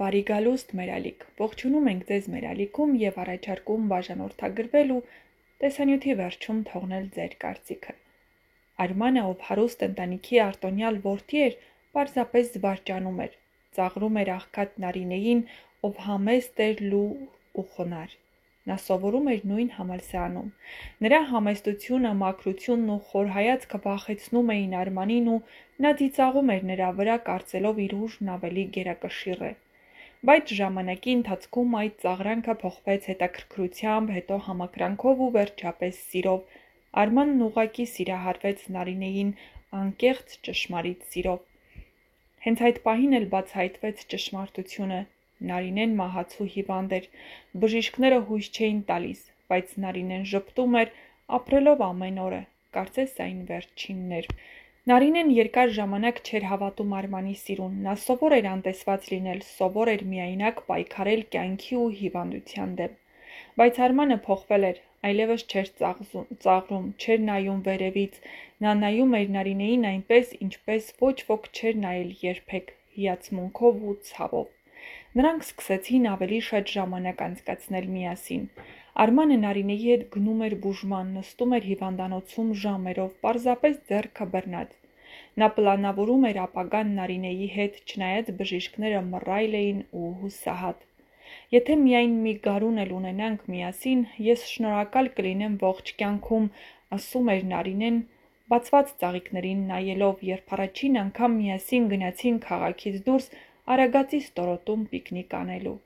Բարի գալուստ մեր ալիք, ողջունում ենք ձեզ մեր ալիքում և առաջարկում բաժանորդագրվել ու տեսանյութի վերջում թողնել ձեր կարծիքը։ Արմանը, ով հարուստ ընտանիքի արտոնյալ որդի էր, պարզապես զվարճանում էր, ծաղրում էր աղքատ Նարինեին, ով համեստ էր լուռ ու խոնարհ։ Նա սովորում էր նույն համալսարանում։ Նրա համեստությունը, մաքրությունն ու խոր հայացքը վախեցնում էին Արմանին ու նա ծիծաղում էր նրա վրա, կարծելով իր ուժն ավելի գերակշիռ է։ Բայց ժամանակի ընթացքում այդ ծաղրանքը փոխվեց հետաքրքրությամբ, հետո համակրանքով ու վերջապես սիրով։ Արմանն ուղղակի սիրահարվեց Նարինեին անկեղծ ճշմարիտ սիրով։ Հենց այդ պահին էլ բացահայտվեց ճշմարտությունը։ Նարինեն մահացու հիվանդ էր, բժիշկները հույս չէին տալիս, բայց Նարինեն ժպտում էր, ապրելով ամեն օրը, կարծես այն վերջինն էր։ Նարինեն երկար ժամանակ չէր հավատում Արմանի սիրուն, նա սովոր էր անտեսված լինել, սովոր էր միայնակ պայքարել կյանքի ու հիվանդության դեմ։ Բայց Արմանը փոխվել էր, այլևս չէր ծաղրում, չէր նայում վերևից, նա նայում էր Նարինեին այնպես, ինչպես ոչ ոք չէր նայել երբեք, հիացմունքով ու ցավով։ Նրանք սկսեցին ավելի շատ ժամանակ անցկացնել միասին։ Արմանը Նարինեի հետ գնում էր բուժման, նստում էր հիվանդանոցում ժամերով, պարզապես ձեռքը բռնած։ Նա պլանավորում էր ապագան Նարինեի հետ, չնայած բժիշկները մռայլ էին ու հուսահատ։ Եթե միայն մի գարուն էլ ունենանք միասին, ես շնորհակալ կլինեմ ողջ կյանքում, ասում էր Նարինեն, բացված ծաղիկներին նայելով, երբ առաջին անգամ միասին գնացին քաղաքից դուրս Արագածի ստորոտում պիկնիկ անելու։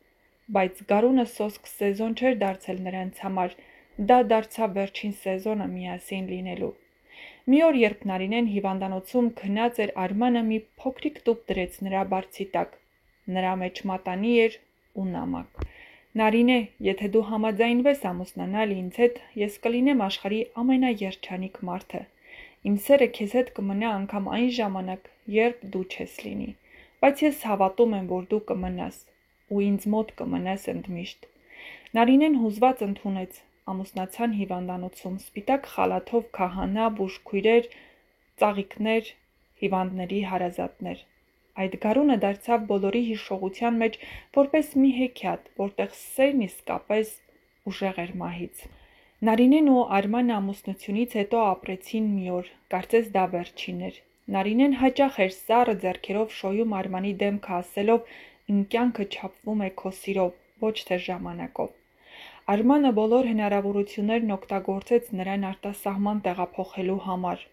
Բայց գարունը սոսկ սեզոն չէր դարձել նրանց համար, դա դարձավ վերջին սեզոնը միասին լինելու։ Մի օր, երբ Նարինեն հիվանդանոցում քնած էր, Արմանը մի փոքրիկ տուփ դրեց նրա բարձի տակ։ Նրա մեջ մատանի էր ու նամակ։ Նարինե, եթե դու համաձայնվես ամուսնանալ ինձ հետ, ես կլինեմ աշխարհի ամենաերջանիկ մարդը։ Իմ սերը քեզ հետ կմնա անգամ այն ժամանակ, երբ դու չես լինի։ Բայց ես հավատում եմ, որ դու կմնաս ու ինձ մոտ կմնաս ընդմիշտ։ Նարինեն հուզված ընդունեց, ամուսնացան հիվանդանոցում, սպիտակ խալաթով քահանա, բուժքույրեր, ծաղիկներ, հիվանդների հարազատներ։ Այդ գարունը դարձավ բոլորի հիշողության մեջ որպես մի հեքիաթ, որտեղ սերն իսկապես ուժեղ էր մահից։ Նարինեն ու Արմանը ամուսնությունից հետո ապրեցին մի օր, կարծես դա վերջինն էր։ Նարինեն հաճախ էր սառը ձեռքերով շոյում Արմանի դեմքը, ասելով՝ իմ կյանքը չափվում է քո սիրով, ոչ թե ժամանակով։ Արմանը բոլոր հնարավորություններն օգտագործեց նրան արտասահման տեղափոխելու համար։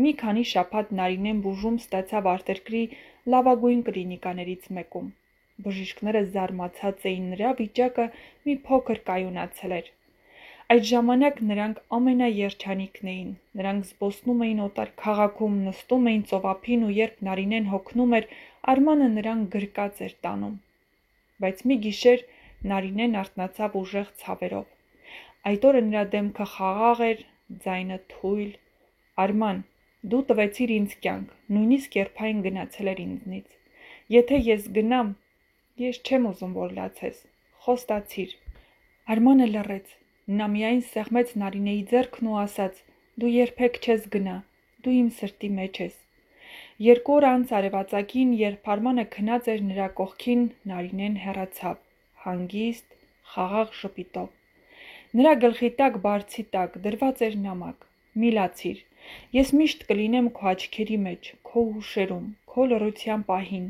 Մի քանի շաբաթ Նարինեն բուժում ստացավ արտերկրի լավագույն կլինիկաներից մեկում։ Բժիշկները զարմացած էին, նրա վիճակը մի փոքր կայունացել էր։ Այդ ժամանակ նրանք ամենաերջանիկն էին։ Նրանք զբոսնում էին օտար քաղաքում, նստում էին ծովափին ու երբ Նարինեն հոգնում էր, Արմանը նրան գրկած էր տանում։ Բայց մի գիշեր Նարինեն արթնացավ ուժեղ ցավերով։ Այդ օրը նրա դեմքը խաղաղ էր, ձայնը թույլ։ Արման, դու տվեցիր ինձ կյանք, նույնիսկ երբ այն գնացել էր ինձնից։ Եթե ես գնամ, ես չեմ ուզում, որ լացես, խոստացիր։ Արմանը լռեց։ Նա միայն սեղմեց Նարինեի ձեռքն ու ասաց. դու երբեք չես գնա, դու իմ սրտի մեջ ես։ 2 օր անց արևածագին, երբ Արմանը քնած էր նրա կողքին, Նարինեն հեռացավ, հանգիստ, խաղաղ ժպիտով։ Նրա գլխի տակ, բարձի տակ դրված էր նամակ. մի լացիր, ես միշտ կլինեմ քո աչքերի մեջ, քո հուշերում, քո լռության պահին,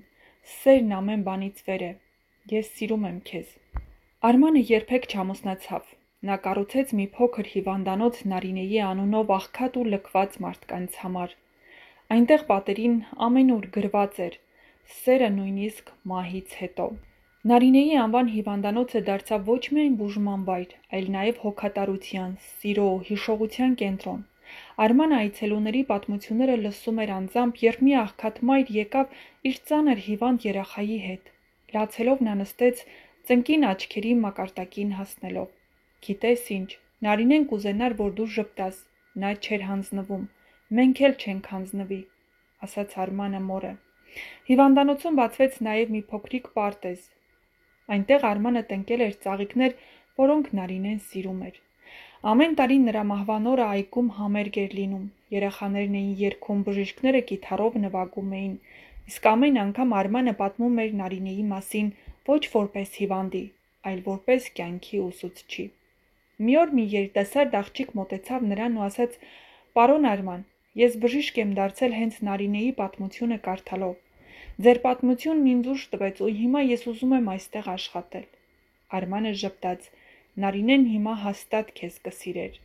սերն ամեն բանից վեր է, ես սիրում եմ քեզ։ Արմանը երբեք չամուսնացավ։ Նա կառուցեց մի փոքր հիվանդանոց Նարինեի անունով աղքատ ու լքված մարդկանց համար։ Այնտեղ պատերին ամենուր գրված էր. սերը նույնիսկ մահից հետո։ Նարինեի անվան հիվանդանոցը դարձավ ոչ միայն բուժման վայր, այլ նաև հոգատարության, սիրո, հիշողության կենտրոն։ Արմանը այցելուների պատմությունները լսում էր անձամբ, երբ մի աղքատ մայր եկավ իր ծանր հիվանդ երեխայի հետ։ Լացելով նա նստեց, ծնկին աչքերի մակարդակին հասնելով։ Գիտես ինչ, Նարինեն կուզենար, որ դու ժպտաս, նա չէր հանձնվում, մենք էլ չենք հանձնվի, ասաց Արմանը մորը։ Հիվանդանոցում բացվեց նաև մի փոքրիկ պարտեզ։ Այնտեղ Արմանը տնկել էր ծաղիկներ, որոնք Նարինեն սիրում էր։ Ամեն տարի նրա մահվան օրը այգում համերգ էր լինում, երեխաներն էին երգում, բժիշկները կիթառով նվագում էին, իսկ ամեն անգամ Արմանը պատմում էր Նարինեի մասին, ոչ որպես հիվանդի, այլ որպես կյանքի ուսուցչի։ Մի օր մի երիտասարդ աղջիկ մոտեցավ նրան ու ասաց. «Պարոն Արման, ես բժիշկ եմ դարձել հենց Նարինեի պատմությունը կարդալով։ Ձեր պատմությունն ինձ ուժ տվեց ու հիմա ես ուզում եմ այստեղ աշխատել»։ Արմանը ժպտաց. «Նարինեն հիմա հաստատ քեզ կսիրեր»։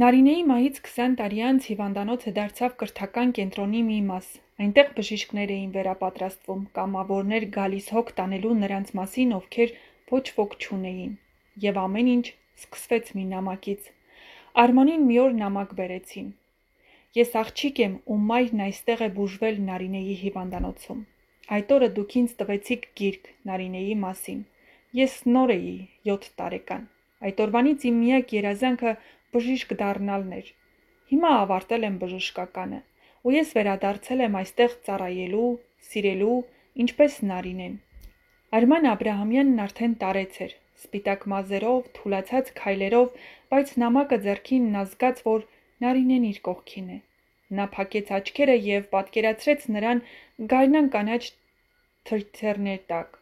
Նարինեի մահից 20 տարի անց հիվանդանոցը դարձավ կրթական կենտրոնի մի մաս։ Այնտեղ բժիշկներ էին վերապատրաստվում, կամավորներ գալիս հոգ տանելու նրանց մասին, ովքեր ոչ ոք չունեին։ Եվ ամեն ինչ սկսվեց մի նամակից։ Արմանին մի օր նամակ բերեցին. «Ես աղջիկ եմ, ում մայրն այստեղ է բուժվել Նարինեի հիվանդանոցում։ Այդ օրը դուք ինձ տվեցիք գիրք Նարինեի մասին։ Ես նոր էի, 7 տարեկան։ Այդ օրվանից իմ միակ երազանքը բժիշկ դառնալն էր։ Հիմա ավարտել եմ բժշկականը, ու ես վերադարձել եմ այստեղ ծառայելու, սիրելու, ինչպես Նարինեն»։ Արման Աբրահամյանն արդեն տարեց էր, սպիտակ մազերով, թուլացած քայլերով, բայց նամակը ձեռքին նա զգաց, որ Նարինեն իր կողքին է։ Նա փակեց աչքերը և պատկերացրեց նրան գարնան կանաչ թրթիռների տակ։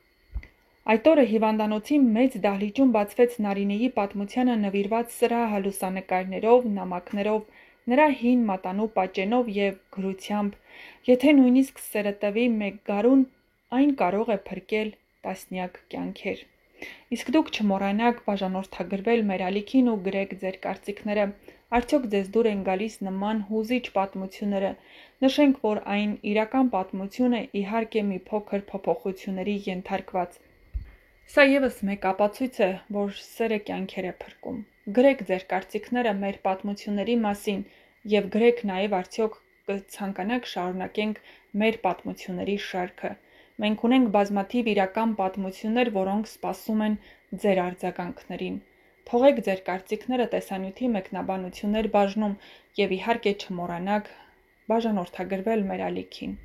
Այդ օրը հիվանդանոցի մեծ դահլիճում բացվեց Նարինեի պատմությանը նվիրված սրահը լուսանկարներով, նամակներով, նրա հին մատանու պատճենով և գրությամբ, եթե նույնիսկ սերը տևի 1 գարուն, այն կարող է փրկել տասնյակ կյանքեր։ Իսկ դուք չմոռանաք բաժանորդագրվել մեր ալիքին ու գրեք ձեր կարծիքները, արդյոք ձեզ դուր են գալիս նման հուզիչ պատմությունները։ Նշենք, որ այն իրական պատմություն է, իհարկե մի փոքր փոփոխությունների ենթարկված։ Սա ևս մեկ ապացույց է, որ սերը կյանքեր է փրկում։ Գրեք ձեր կարծիքները մեր պատմությունների մասին և գրեք նաև արդյոք կցանկանաք շարունակենք մեր պատմությունների շարքը։ Մենք ունենք բազմաթիվ իրական պատմություններ, որոնք սպասում են ձեր արձագանքներին։ Թողեք ձեր կարծիքները տեսանյութի մեկնաբանություններ բաժնում և իհարկե չմոռանաք բաժանորդագրվել մեր ալիքին։